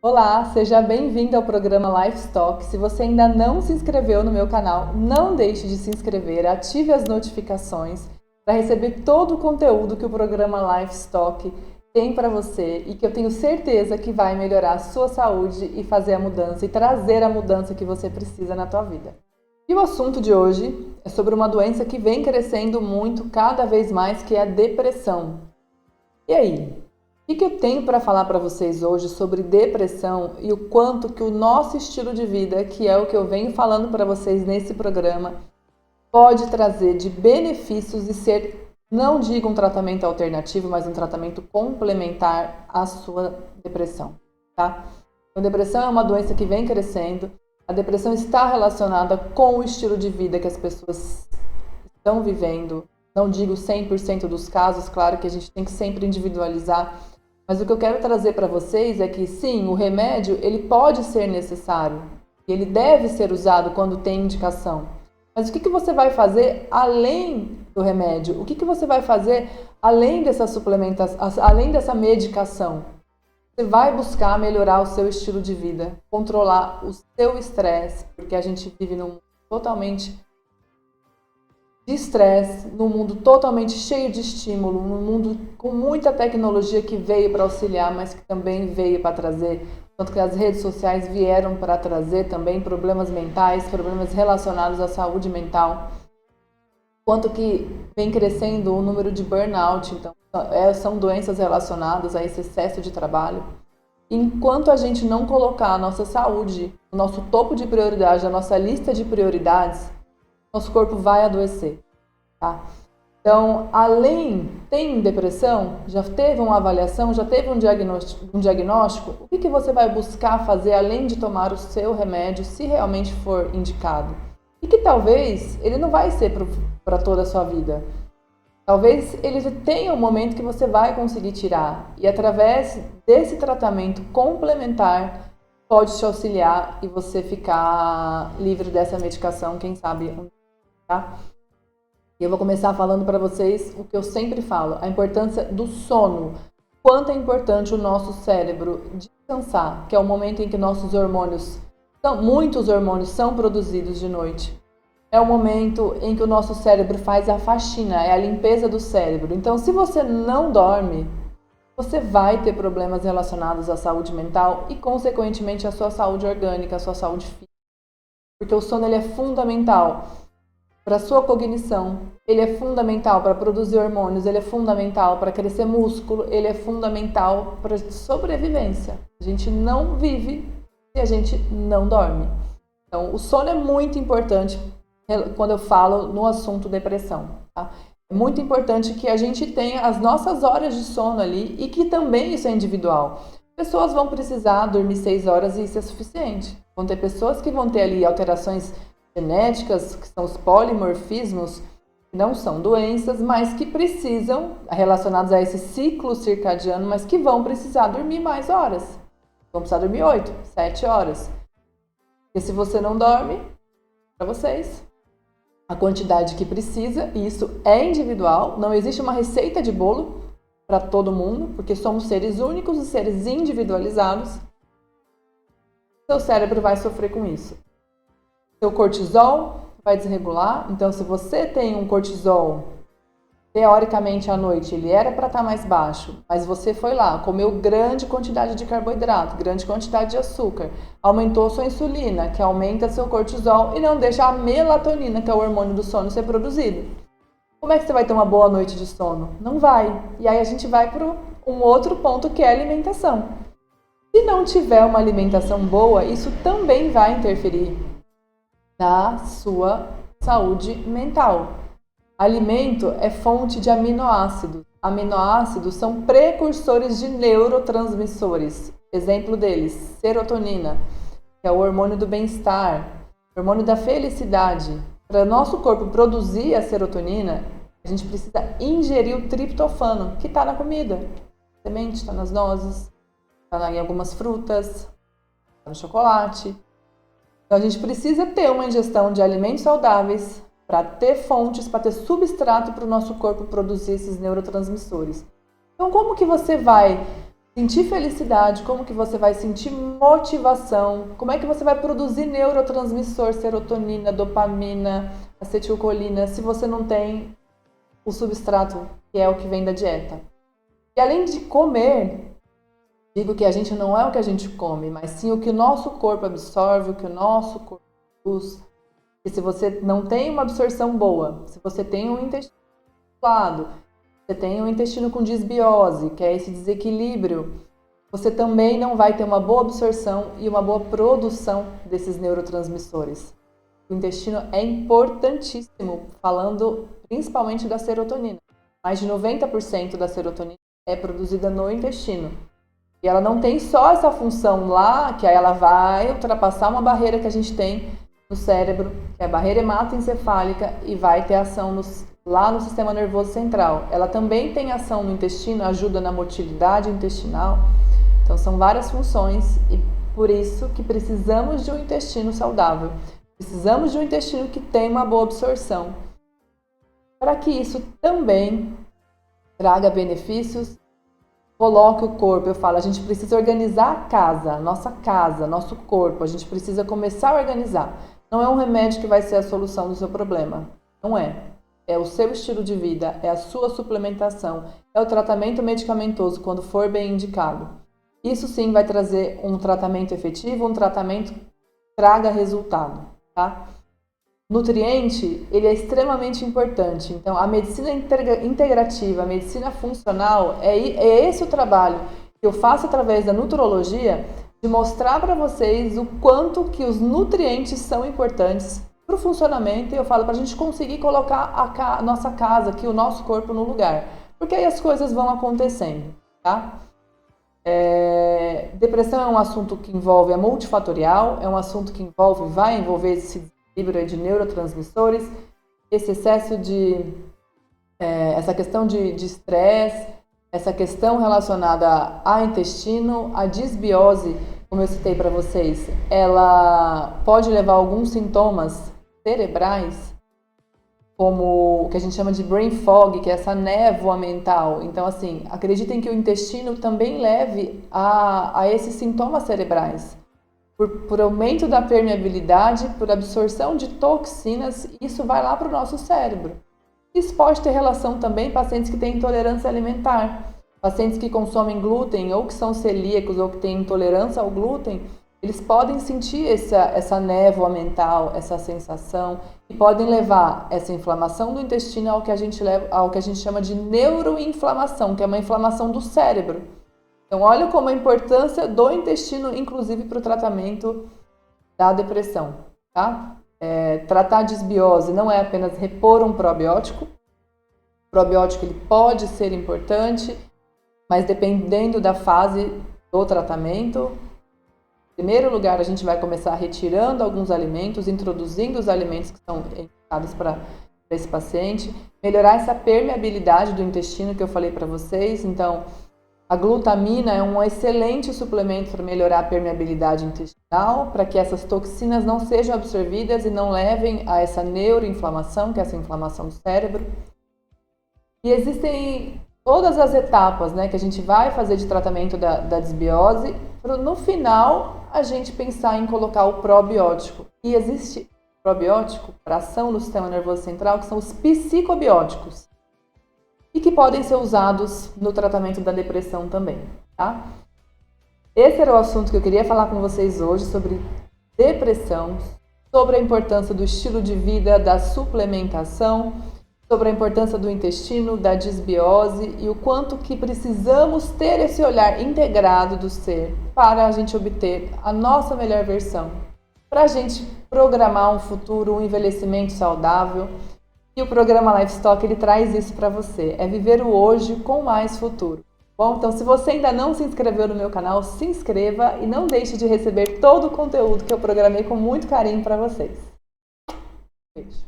Olá, seja bem-vindo ao programa Livestock. Se você ainda não se inscreveu no meu canal, não deixe de se inscrever, ative as notificações para receber todo o conteúdo que o programa Livestock tem para você e que eu tenho certeza que vai melhorar a sua saúde e fazer a mudança e trazer a mudança que você precisa na tua vida. E o assunto de hoje é sobre uma doença que vem crescendo muito, cada vez mais, que é a depressão. E aí? O que eu tenho para falar para vocês hoje sobre depressão e o quanto que o nosso estilo de vida, que é o que eu venho falando para vocês nesse programa, pode trazer de benefícios e ser, não digo um tratamento alternativo, mas um tratamento complementar à sua depressão, tá? Então, depressão é uma doença que vem crescendo. A depressão está relacionada com o estilo de vida que as pessoas estão vivendo. Não digo 100% dos casos, claro que a gente tem que sempre individualizar. Mas o que eu quero trazer para vocês é que sim, o remédio ele pode ser necessário, ele deve ser usado quando tem indicação. Mas o que você vai fazer além do remédio? O que você vai fazer além dessa suplementação, além dessa medicação? Você vai buscar melhorar o seu estilo de vida, controlar o seu estresse, porque a gente vive num mundo totalmente de estresse, num mundo totalmente cheio de estímulo, num mundo com muita tecnologia que veio para auxiliar, mas que também veio para trazer, tanto que as redes sociais vieram para trazer também problemas mentais, problemas relacionados à saúde mental, quanto que vem crescendo o número de burnout, então são doenças relacionadas a esse excesso de trabalho. Enquanto a gente não colocar a nossa saúde, o nosso topo de prioridade, a nossa lista de prioridades, nosso corpo vai adoecer, tá? Então, tem depressão? Já teve uma avaliação? Já teve um diagnóstico? O que você vai buscar fazer além de tomar o seu remédio, se realmente for indicado? E que talvez ele não vai ser para toda a sua vida. Talvez ele tenha um momento que você vai conseguir tirar. E através desse tratamento complementar, pode te auxiliar e você ficar livre dessa medicação, quem sabe, tá? E eu vou começar falando para vocês o que eu sempre falo, a importância do sono. Quanto é importante o nosso cérebro descansar, que é o momento em que muitos hormônios são produzidos de noite. É o momento em que o nosso cérebro faz a faxina, é a limpeza do cérebro. Então, se você não dorme, você vai ter problemas relacionados à saúde mental e, consequentemente, à sua saúde orgânica, à sua saúde física. Porque o sono ele é fundamental para a sua cognição, ele é fundamental para produzir hormônios, ele é fundamental para crescer músculo, ele é fundamental para a sobrevivência. A gente não vive se a gente não dorme. Então, o sono é muito importante quando eu falo no assunto depressão, tá? É muito importante que a gente tenha as nossas horas de sono ali e que também isso é individual. Pessoas vão precisar dormir 6 horas e isso é suficiente. Vão ter pessoas que vão ter ali alterações genéticas, que são os polimorfismos, que não são doenças, mas que precisam, relacionados a esse ciclo circadiano, mas que vão precisar dormir mais horas. Vão precisar dormir 8, 7 horas. Porque se você não dorme, para vocês, a quantidade que precisa, e isso é individual, não existe uma receita de bolo para todo mundo, porque somos seres únicos e seres individualizados. Seu cérebro vai sofrer com isso. Seu cortisol vai desregular, então se você tem um cortisol, teoricamente à noite ele era para estar mais baixo, mas você foi lá, comeu grande quantidade de carboidrato, grande quantidade de açúcar, aumentou sua insulina, que aumenta seu cortisol e não deixa a melatonina, que é o hormônio do sono, ser produzido. Como é que você vai ter uma boa noite de sono? Não vai. E aí a gente vai para um outro ponto que é a alimentação. Se não tiver uma alimentação boa, isso também vai interferir na sua saúde mental. Alimento é fonte de aminoácidos. Aminoácidos são precursores de neurotransmissores. Exemplo deles, serotonina, que é o hormônio do bem-estar, hormônio da felicidade. Para o nosso corpo produzir a serotonina, a gente precisa ingerir o triptofano, que está na comida. Semente, está nas nozes, está em algumas frutas, está no chocolate. Então a gente precisa ter uma ingestão de alimentos saudáveis para ter fontes, para ter substrato para o nosso corpo produzir esses neurotransmissores. Então como que você vai sentir felicidade, como que você vai sentir motivação, como é que você vai produzir neurotransmissor, serotonina, dopamina, acetilcolina, se você não tem o substrato, que é o que vem da dieta. E além de comer, digo que a gente não é o que a gente come, mas sim o que o nosso corpo absorve, o que o nosso corpo produz. E se você não tem uma absorção boa, se você tem um intestino lado, você tem um intestino com disbiose, que é esse desequilíbrio, você também não vai ter uma boa absorção e uma boa produção desses neurotransmissores. O intestino é importantíssimo, falando principalmente da serotonina. Mais de 90% da serotonina é produzida no intestino. E ela não tem só essa função lá, que aí ela vai ultrapassar uma barreira que a gente tem no cérebro, que é a barreira hematoencefálica, e vai ter ação lá no sistema nervoso central. Ela também tem ação no intestino, ajuda na motilidade intestinal. Então são várias funções e por isso que precisamos de um intestino saudável. Precisamos de um intestino que tenha uma boa absorção. Para que isso também traga benefícios, coloque o corpo. Eu falo, a gente precisa organizar a casa, nosso corpo. A gente precisa começar a organizar. Não é um remédio que vai ser a solução do seu problema. Não é. É o seu estilo de vida, é a sua suplementação, é o tratamento medicamentoso quando for bem indicado. Isso sim vai trazer um tratamento efetivo, um tratamento que traga resultado, tá? Nutriente, ele é extremamente importante. Então, a medicina integrativa, a medicina funcional, é esse o trabalho que eu faço através da nutrologia, de mostrar para vocês o quanto que os nutrientes são importantes para o funcionamento, e eu falo para a gente conseguir colocar a nossa casa aqui, o nosso corpo no lugar, porque aí as coisas vão acontecendo, tá? Depressão é um assunto que envolve, é multifatorial, é um assunto que vai envolver esse desequilíbrio de neurotransmissores, esse excesso de, essa questão de estresse, essa questão relacionada ao intestino, a disbiose, como eu citei para vocês, ela pode levar a alguns sintomas cerebrais, como o que a gente chama de brain fog, que é essa névoa mental. Então, assim, acreditem que o intestino também leve a esses sintomas cerebrais. Por aumento da permeabilidade, por absorção de toxinas, isso vai lá para o nosso cérebro. Isso pode ter relação também com pacientes que têm intolerância alimentar. Pacientes que consomem glúten, ou que são celíacos, ou que têm intolerância ao glúten, eles podem sentir essa névoa mental, essa sensação, e podem levar essa inflamação do intestino ao que a gente chama de neuroinflamação, que é uma inflamação do cérebro. Então, olha como a importância do intestino, inclusive para o tratamento da depressão, tá? Tratar a disbiose não é apenas repor um probiótico. O probiótico ele pode ser importante, mas dependendo da fase do tratamento, em primeiro lugar, a gente vai começar retirando alguns alimentos, introduzindo os alimentos que são indicados para esse paciente, melhorar essa permeabilidade do intestino que eu falei para vocês. Então, a glutamina é um excelente suplemento para melhorar a permeabilidade intestinal, para que essas toxinas não sejam absorvidas e não levem a essa neuroinflamação, que é essa inflamação do cérebro. E existem todas as etapas, né, que a gente vai fazer de tratamento da disbiose, para no final a gente pensar em colocar o probiótico. E existe probiótico para ação no sistema nervoso central, que são os psicobióticos, e que podem ser usados no tratamento da depressão também, tá? Esse era o assunto que eu queria falar com vocês hoje, sobre depressão, sobre a importância do estilo de vida, da suplementação, sobre a importância do intestino, da disbiose e o quanto que precisamos ter esse olhar integrado do ser para a gente obter a nossa melhor versão, para a gente programar um futuro, um envelhecimento saudável. E o programa Livestock, ele traz isso para você, é viver o hoje com mais futuro. Bom, então se você ainda não se inscreveu no meu canal, se inscreva e não deixe de receber todo o conteúdo que eu programei com muito carinho para vocês. Beijo.